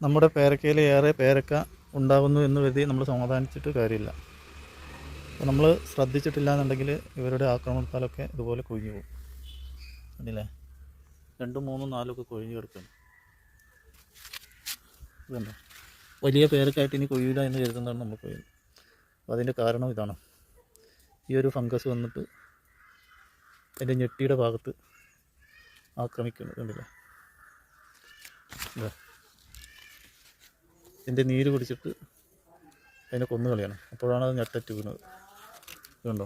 നമ്മുടെ പേരക്കയിൽ ഏറെ പേരക്ക ഉണ്ടാകുന്നു എന്ന് കരുതി നമ്മൾ സമാധാനിച്ചിട്ട് കാര്യമില്ല. അപ്പോൾ നമ്മൾ ശ്രദ്ധിച്ചിട്ടില്ല എന്നുണ്ടെങ്കിൽ ഇവരുടെ ആക്രമണത്താലൊക്കെ ഇതുപോലെ കൊഴിഞ്ഞു പോകും. കണ്ടില്ലേ, 2, 3, 4 ഒക്കെ കൊഴിഞ്ഞു കിടക്കുകയാണ്. ഇതുണ്ടോ, വലിയ പേരക്കായിട്ട് ഇനി കൊഴിയില്ല എന്ന് കരുതുന്നതാണ് നമ്മൾ കൊയ്യുന്നത്. അപ്പോൾ അതിൻ്റെ കാരണം ഇതാണ്, ഈ ഒരു ഫംഗസ് വന്നിട്ട് അതിൻ്റെ ഞെട്ടിയുടെ ഭാഗത്ത് ആക്രമിക്കുന്നത്. കണ്ടില്ലേ, ഇതിൻ്റെ നീര് കുടിച്ചിട്ട് അതിനെ കൊന്നു കളയണം. അപ്പോഴാണ് അത് ഞെട്ടറ്റ് വീണത്. ഇതുണ്ടോ,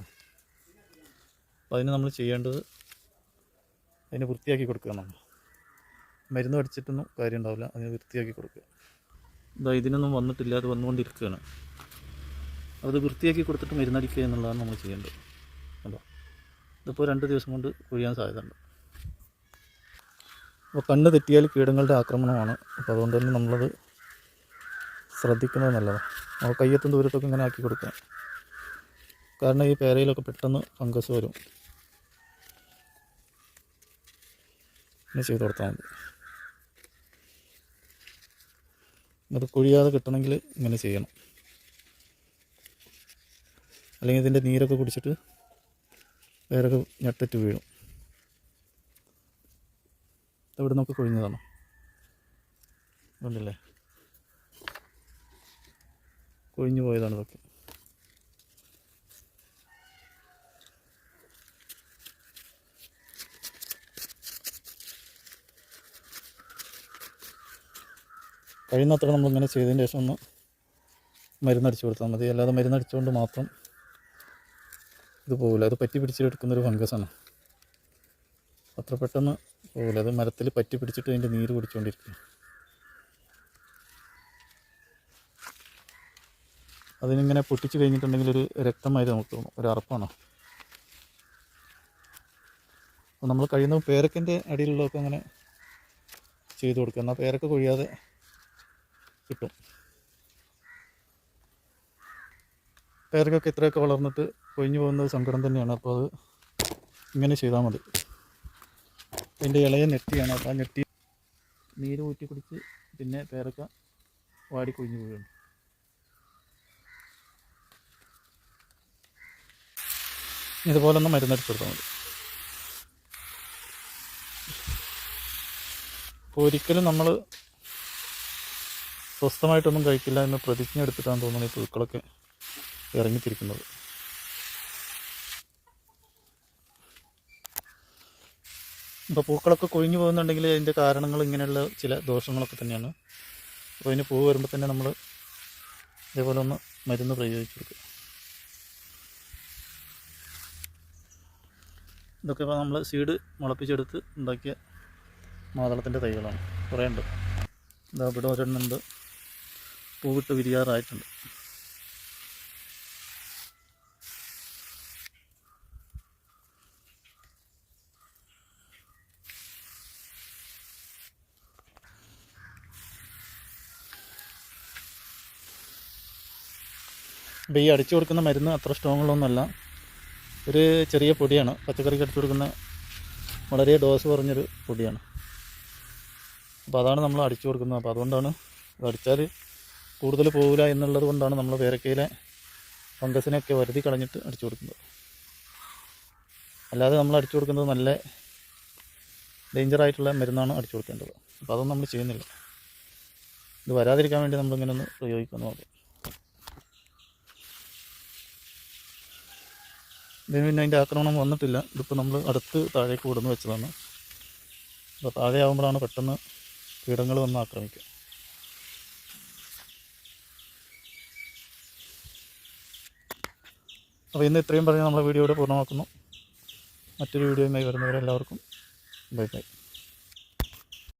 അപ്പോൾ അതിന് നമ്മൾ ചെയ്യേണ്ടത് അതിനെ വൃത്തിയാക്കി കൊടുക്കുക. നമ്മൾ മരുന്ന് അടിച്ചിട്ടൊന്നും കാര്യം ഉണ്ടാവില്ല, അതിനെ വൃത്തിയാക്കി കൊടുക്കുക. ഇതാ ഇതിനൊന്നും വന്നിട്ടില്ല, അത് വന്നുകൊണ്ടിരിക്കുകയാണ്. അത് വൃത്തിയാക്കി കൊടുത്തിട്ട് മരുന്നടിക്കുക എന്നുള്ളതാണ് നമ്മൾ ചെയ്യേണ്ടത്. അല്ലോ, ഇതിപ്പോൾ 2 ദിവസം കൊണ്ട് കൊഴിയാൻ സാധ്യതയുണ്ട്. അപ്പോൾ കണ്ണ് തെറ്റിയാൽ കീടങ്ങളുടെ ആക്രമണമാണ്. അപ്പോൾ അതുകൊണ്ട് തന്നെ നമ്മളത് ശ്രദ്ധിക്കുന്നത് നല്ലതാണ്. നമ്മൾ കയ്യെത്തും ദൂരത്തൊക്കെ ഇങ്ങനെ ആക്കി കൊടുക്കുക. കാരണം ഈ പേരയിലൊക്കെ പെട്ടെന്ന് ഫംഗസ് വരും. ഇങ്ങനെ ചെയ്ത് കൊടുത്താൽ മതി. അത് കൊഴിയാതെ കിട്ടണമെങ്കിൽ ഇങ്ങനെ ചെയ്യണം. അല്ലെങ്കിൽ ഇതിൻ്റെ നീരൊക്കെ കുടിച്ചിട്ട് പേരൊക്കെ ഞെട്ടറ്റ് വീഴും. ഇവിടെ നിന്നൊക്കെ കൊഴിഞ്ഞതാണ്. കണ്ടില്ലേ, കൊഴിഞ്ഞു പോയതാണ് ഇതൊക്കെ. കഴിയുന്നത്ര നമ്മളിങ്ങനെ ചെയ്തതിന് ശേഷം ഒന്ന് മരുന്നടിച്ച് കൊടുത്താൽ മതി. അല്ലാതെ മരുന്നടിച്ചുകൊണ്ട് മാത്രം ഇത് പോകില്ല. അത് പറ്റി പിടിച്ചെടുക്കുന്നൊരു ഫംഗസാണ്. അത്ര പെട്ടെന്ന് പോകില്ല. അത് മരത്തിൽ പറ്റി പിടിച്ചിട്ട് അതിൻ്റെ നീര് കുടിച്ചുകൊണ്ടിരിക്കും. അതിനിങ്ങനെ പൊട്ടിച്ച് കഴിഞ്ഞിട്ടുണ്ടെങ്കിൽ ഒരു രക്തമായിട്ട് നമുക്ക് തോന്നും, ഒരു അറപ്പാണ്. അപ്പോൾ നമ്മൾ കഴിയുന്ന പേരക്കിൻ്റെ അടിയിലുള്ളതൊക്കെ അങ്ങനെ ചെയ്ത് കൊടുക്കുക. എന്നാൽ പേരക്ക കൊഴിയാതെ കിട്ടും. പേരക്കൊക്കെ ഇത്രയൊക്കെ വളർന്നിട്ട് കൊഴിഞ്ഞു പോകുന്നത് സങ്കടം തന്നെയാണ്. അപ്പോൾ അത് ഇങ്ങനെ ചെയ്താൽ മതി. അതിൻ്റെ ഇളയ നെറ്റിയാണ്. അപ്പോൾ ആ നെറ്റി നീര് ഊറ്റി കുടിച്ച് പിന്നെ പേരക്ക വാടി കൊഴിഞ്ഞു പോവുകയാണ്. ഇതുപോലെ ഒന്ന് മരുന്നടിച്ച് കൊടുത്താൽ മതി. അപ്പോൾ ഒരിക്കലും നമ്മൾ സ്വസ്ഥമായിട്ടൊന്നും കഴിക്കില്ല എന്ന് പ്രതിജ്ഞ എടുത്തിട്ടാണ് തോന്നുന്നത് ഈ പുഴുക്കളൊക്കെ ഇറങ്ങിത്തിരിക്കുന്നത്. ഇപ്പോൾ പൂക്കളൊക്കെ കൊഴിഞ്ഞു പോകുന്നുണ്ടെങ്കിൽ അതിൻ്റെ കാരണങ്ങൾ ഇങ്ങനെയുള്ള ചില ദോഷങ്ങളൊക്കെ തന്നെയാണ്. അപ്പോൾ അതിന് പൂവ് വരുമ്പോൾ തന്നെ നമ്മൾ ഇതേപോലെ ഒന്ന് മരുന്ന് പ്രയോഗിച്ച് കൊടുക്കുക. ഇതൊക്കെ ഇപ്പോൾ നമ്മൾ സീഡ് മുളപ്പിച്ചെടുത്ത് ഉണ്ടാക്കിയ മാതളത്തിൻ്റെ തൈകളാണ്. കുറേ ഉണ്ട്. ഇതാ ഇവിടെ ഒരെണ്ണുണ്ട്, പൂവിട്ട് വിരിയാറായിട്ടുണ്ട്. അപ്പോൾ ഈ അടിച്ചു കൊടുക്കുന്ന മരുന്ന് അത്ര സ്ട്രോങ്ങുള്ളതൊന്നുമല്ല, ഒരു ചെറിയ പൊടിയാണ്. പച്ചക്കറിക്ക് അടിച്ചു കൊടുക്കുന്ന വളരെ ഡോസ് കുറഞ്ഞൊരു പൊടിയാണ്. അപ്പോൾ അതാണ് നമ്മൾ അടിച്ചു കൊടുക്കുന്നത്. അപ്പോൾ അതുകൊണ്ടാണ് അത് അടിച്ചാൽ കൂടുതൽ പോകില്ല എന്നുള്ളത് കൊണ്ടാണ് നമ്മൾ പേരക്കയിലെ ഫംഗസിനെയൊക്കെ വരുതി കളഞ്ഞിട്ട് അടിച്ചു കൊടുക്കുന്നത്. അല്ലാതെ നമ്മൾ അടിച്ചു കൊടുക്കുന്നത് നല്ല ഡേഞ്ചറായിട്ടുള്ള മരുന്നാണ് അടിച്ചു കൊടുക്കേണ്ടത്. അപ്പോൾ അതൊന്നും നമ്മൾ ചെയ്യുന്നില്ല. ഇത് വരാതിരിക്കാൻ വേണ്ടി നമ്മളിങ്ങനെ ഒന്ന് പ്രയോഗിക്കുന്നു മാത്രം. ഇതിന് പിന്നെ അതിൻ്റെ ആക്രമണം വന്നിട്ടില്ല. ഇതിപ്പോൾ നമ്മൾ അടുത്ത് താഴേക്ക് കൊടുന്ന് വെച്ചതാണ്. അപ്പോൾ താഴെ ആകുമ്പോഴാണ് പെട്ടെന്ന് കീടങ്ങൾ വന്ന് ആക്രമിക്കുക. അപ്പോൾ ഇന്ന് ഇത്രയും പറഞ്ഞ് നമ്മളെ വീഡിയോ ഇവിടെ പൂർണ്ണമാക്കുന്നു. മറ്റൊരു വീഡിയോയുമായി വരുന്നവരെല്ലാവർക്കും ബൈ ബൈ.